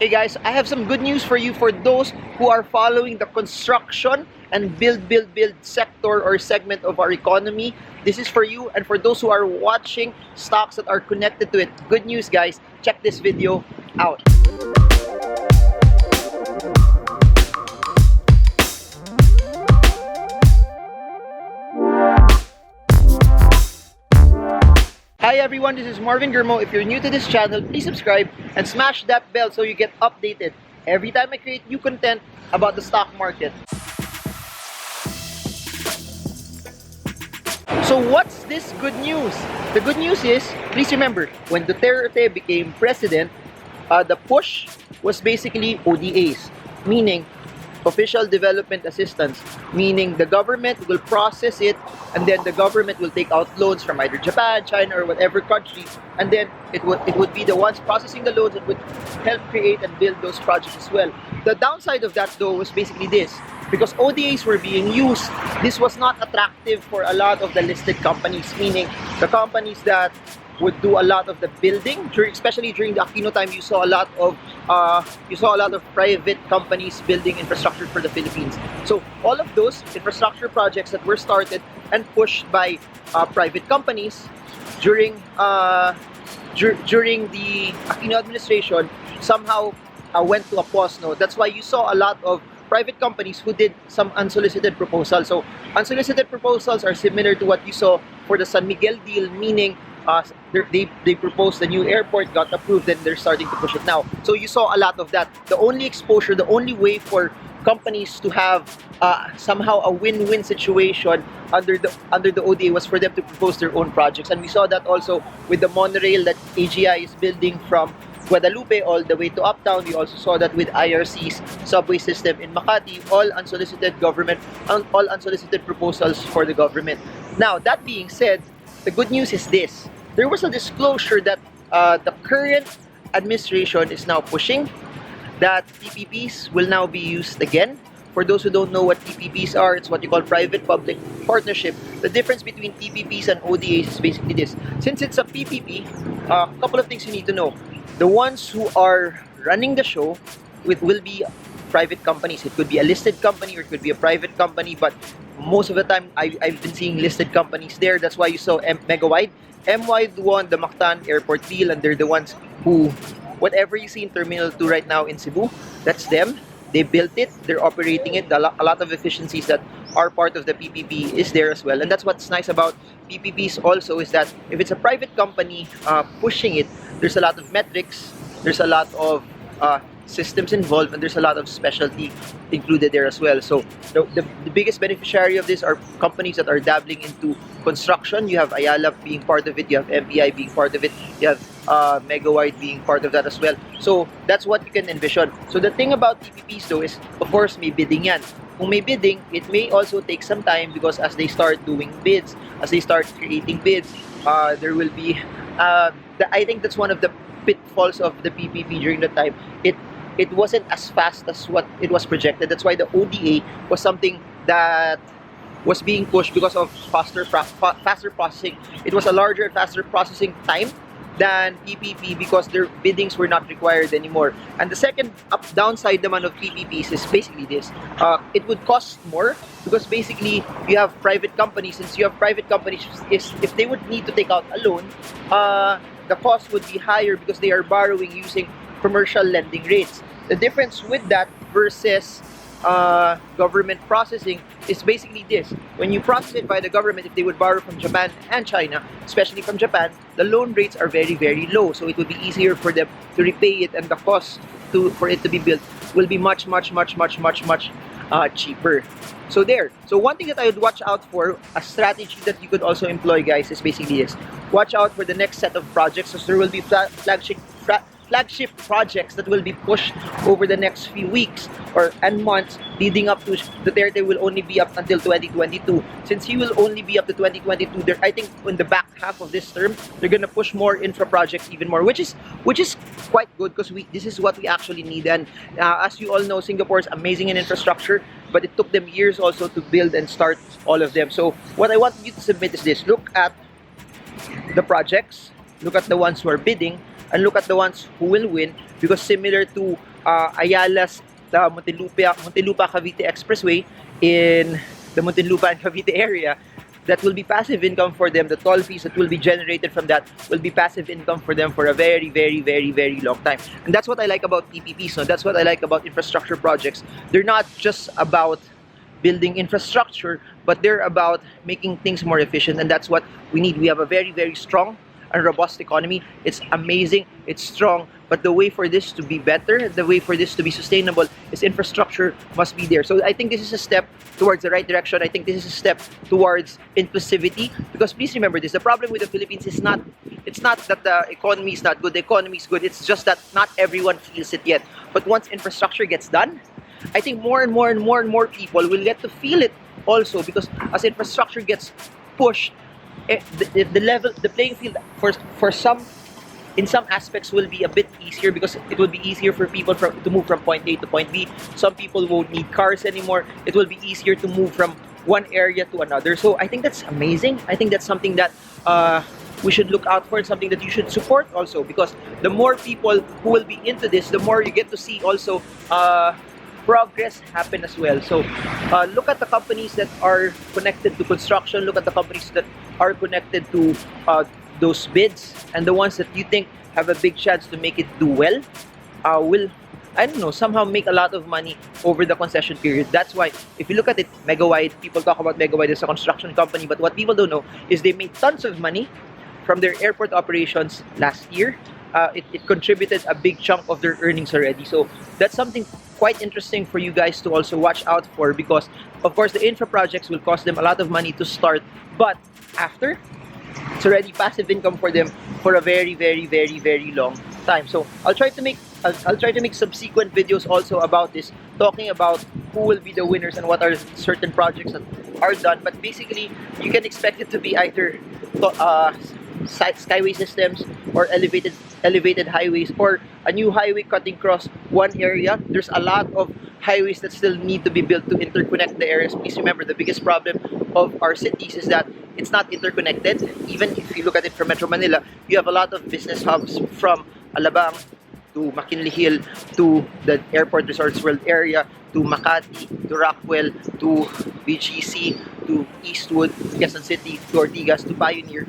Hey guys, I have some good news for you for those who are following the construction and build sector or segment of our economy. This is for you, and for those who are watching stocks that are connected to it. Good news guys, check this video out. Hi everyone, this is Marvin Germo. If you're new to this channel, please subscribe and smash that bell so you get updated every time I create new content about the stock market. So what's this good news? The good news is, please remember, when Duterte became president, the push was basically ODAs, meaning official development assistance, meaning the government will process it, and then the government will take out loans from either Japan, China, or whatever country, and then it would be the ones processing the loans that would help create and build those projects as well. The downside of that though was basically this: because ODAs were being used, this was not attractive for a lot of the listed companies, meaning the companies that would do a lot of the building, especially during the Aquino time. You saw a lot of private companies building infrastructure for the Philippines. So all of those infrastructure projects that were started and pushed by private companies during the Aquino administration somehow went to a pause. No, that's why you saw a lot of private companies who did some unsolicited proposals. So unsolicited proposals are similar to what you saw for the San Miguel deal, meaning they proposed the new airport, got approved, then they're starting to push it now. So you saw a lot of that. The only exposure, the only way for companies to have somehow a win-win situation under the ODA was for them to propose their own projects. And we saw that also with the monorail that AGI is building from Guadalupe all the way to Uptown. We also saw that with IRC's subway system in Makati, all unsolicited proposals for the government. Now, that being said, the good news is this: there was a disclosure that the current administration is now pushing that PPPs will now be used again. For those who don't know what PPPs are, it's what you call private-public partnership. The difference between PPPs and ODAs is basically this: since it's a PPP, a couple of things you need to know. The ones who are running the show will be private companies. It could be a listed company or it could be a private company, but most of the time I've been seeing listed companies there. That's why you saw Megawide. M-Wide won the Mactan Airport deal, and they're the ones who, whatever you see in Terminal 2 right now in Cebu, that's them. They built it, they're operating it. A lot of efficiencies that are part of the PPP is there as well. And that's what's nice about PPPs also, is that if it's a private company pushing it, there's a lot of metrics, there's a lot of systems involved, and there's a lot of specialty included there as well. So the biggest beneficiary of this are companies that are dabbling into construction. You have Ayala being part of it, you have MPI being part of it, you have Megawide being part of that as well. So that's what you can envision. So the thing about PPPs though is, of course, may bidding yan. Kung may bidding, it may also take some time, because as they start doing bids, as they start creating bids, there will be I think that's one of the pitfalls of the PPP during the time. It wasn't as fast as what it was projected. That's why the ODA was something that was being pushed because of faster processing. It was a larger, faster processing time than PPP because their biddings were not required anymore. And the second downside naman of PPPs is basically this: it would cost more, because basically you have private companies. Since you have private companies, if they would need to take out a loan, the cost would be higher because they are borrowing using commercial lending rates. The difference with that versus government processing is basically this: when you process it by the government, if they would borrow from Japan and China, especially from Japan, the loan rates are very, very low. So it would be easier for them to repay it, and the cost for it to be built will be much cheaper. So there. So one thing that I would watch out for, a strategy that you could also employ, guys, is basically this: watch out for the next set of projects. So there will be flagship projects that will be pushed over the next few weeks and months leading up to Duterte will only be up until 2022. Since he will only be up to 2022, I think in the back half of this term, they're gonna push more infra projects even more, which is quite good, because this is what we actually need. And as you all know, Singapore is amazing in infrastructure, but it took them years also to build and start all of them. So what I want you to submit is this: look at the projects, look at the ones who are bidding, and look at the ones who will win, because similar to Ayala's Muntinlupa Cavite Expressway in the Muntinlupa and Cavite area. That will be passive income for them. The toll fees that will be generated from that will be passive income for them for a very, very, very, very long time. And that's what I like about PPPs. No? That's what I like about infrastructure projects. They're not just about building infrastructure, but they're about making things more efficient. And that's what we need. We have a very, very strong and robust economy. It's amazing. It's strong. But the way for this to be better, the way for this to be sustainable, is infrastructure must be there. So I think this is a step towards the right direction. I think this is a step towards inclusivity. Because please remember this, the problem with the Philippines is not, it's not that the economy is not good, the economy is good. It's just that not everyone feels it yet. But once infrastructure gets done, I think more and more and more and more people will get to feel it also, because as infrastructure gets pushed, the playing field for some, in some aspects, will be a bit easier, because it will be easier for people to move from point A to point B. Some people won't need cars anymore. It will be easier to move from one area to another. So I think that's amazing. I think that's something that we should look out for, and something that you should support also, because the more people who will be into this, the more you get to see also progress happen as well. So look at the companies that are connected to construction, look at the companies that are connected to those bids, and the ones that you think have a big chance to make it do well will, I don't know, somehow make a lot of money over the concession period. That's why if you look at it, Megawide, people talk about Megawide as a construction company, but what people don't know is they made tons of money from their airport operations last year. It contributed a big chunk of their earnings already. So that's something quite interesting for you guys to also watch out for, because of course the infra projects will cost them a lot of money to start, but after, it's already passive income for them for a very, very, very, very long time. So I'll try to make subsequent videos also about this, talking about who will be the winners and what are certain projects that are done. But basically, you can expect it to be either skyway systems or elevated highways, or a new highway cutting across one area. There's a lot of highways that still need to be built to interconnect the areas. Please remember, the biggest problem of our cities is that it's not interconnected. Even if you look at it from Metro Manila, you have a lot of business hubs from Alabang to McKinley Hill to the Airport Resorts World area, to Makati, to Rockwell, to BGC, to Eastwood, Quezon City, to Ortigas, to Pioneer.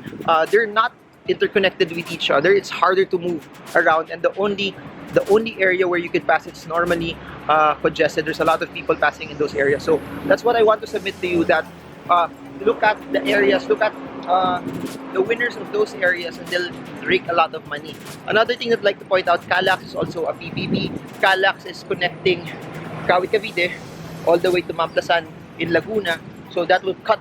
They're not interconnected with each other. It's harder to move around, and the only area where you can pass, it's normally congested. There's a lot of people passing in those areas. So that's what I want to submit to you, that look at the areas, look at the winners of those areas, and they'll rake a lot of money. Another thing that I'd like to point out, Calax is also a PPP. Calax is connecting Kawit Cavite all the way to Mamplasan in Laguna. So that will cut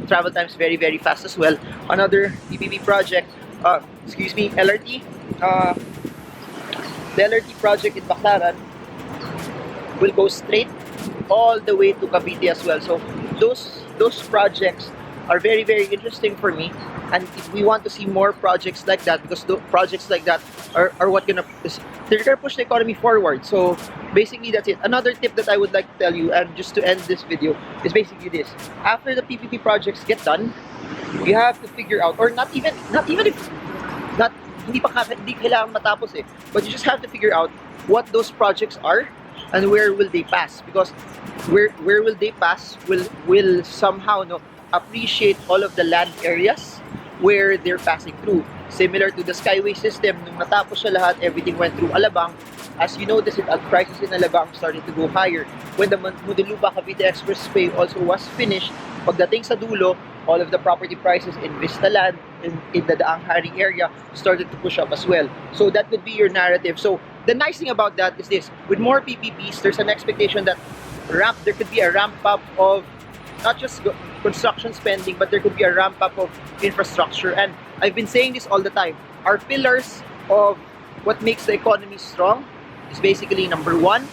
travel times very, very fast as well. Another PPP project, LRT. The LRT project in Baclaran will go straight all the way to Cavite as well. So those projects are very, very interesting for me. And if we want to see more projects like that, because the projects like that are what they're gonna push the economy forward. So basically that's it. Another tip that I would like to tell you, and just to end this video, is basically this: after the PPP projects get done, you have to figure out, or not even if hindi kailangan matapos eh, but you just have to figure out what those projects are and where will they pass, because where will they pass will somehow appreciate all of the land areas where they're passing through. Similar to the skyway system, nung natapos siya lahat, everything went through Alabang. As you notice, prices in Alabang started to go higher. When the Muntinlupa Cavite Expressway also was finished, pagdating sa dulo, all of the property prices in Vistaland, in the Daang Hari area, started to push up as well. So that could be your narrative. So the nice thing about that is this: with more PPPs, there's an expectation that there could be a ramp up of not just construction spending, but there could be a ramp up of infrastructure. And I've been saying this all the time. Our pillars of what makes the economy strong is basically, number one,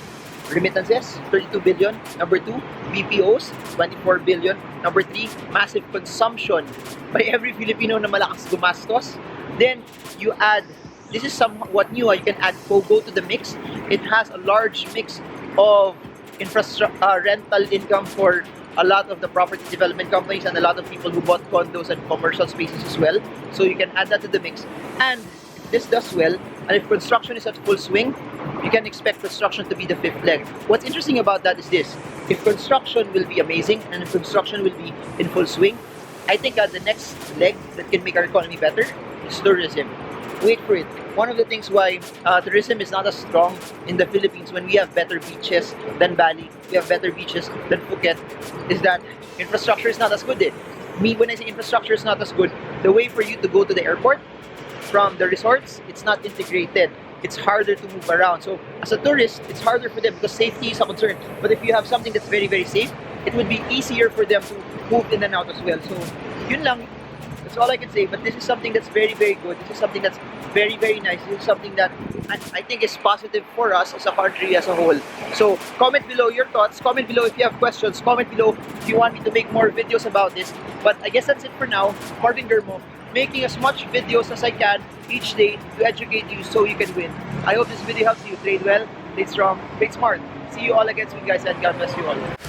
remittances, 32 billion. Number two, BPOs, 24 billion. Number three, massive consumption by every Filipino na malakas gumastos. Then you add, this is somewhat new, you can add POGO to the mix. It has a large mix of rental income for a lot of the property development companies and a lot of people who bought condos and commercial spaces as well. So you can add that to the mix. And if this does well, and if construction is at full swing, you can expect construction to be the fifth leg. What's interesting about that is this: if construction will be amazing and if construction will be in full swing, I think the next leg that can make our economy better is tourism. Wait for it. One of the things why tourism is not as strong in the Philippines when we have better beaches than Bali, we have better beaches than Phuket, is that infrastructure is not as good. When I say infrastructure is not as good, the way for you to go to the airport from the resorts, it's not integrated. It's harder to move around. So as a tourist, it's harder for them because safety is a concern. But if you have something that's very, very safe, it would be easier for them to move in and out as well. So yun lang. That's all I can say. But this is something that's very, very good. This is something that's very, very nice. This is something that I think is positive for us as a country as a whole. So comment below your thoughts. Comment below if you have questions. Comment below if you want me to make more videos about this. But I guess that's it for now. Marvin Germo, making as much videos as I can each day to educate you so you can win. I hope this video helps you. Trade well, trade strong, trade smart. See you all again soon, guys, and God bless you all.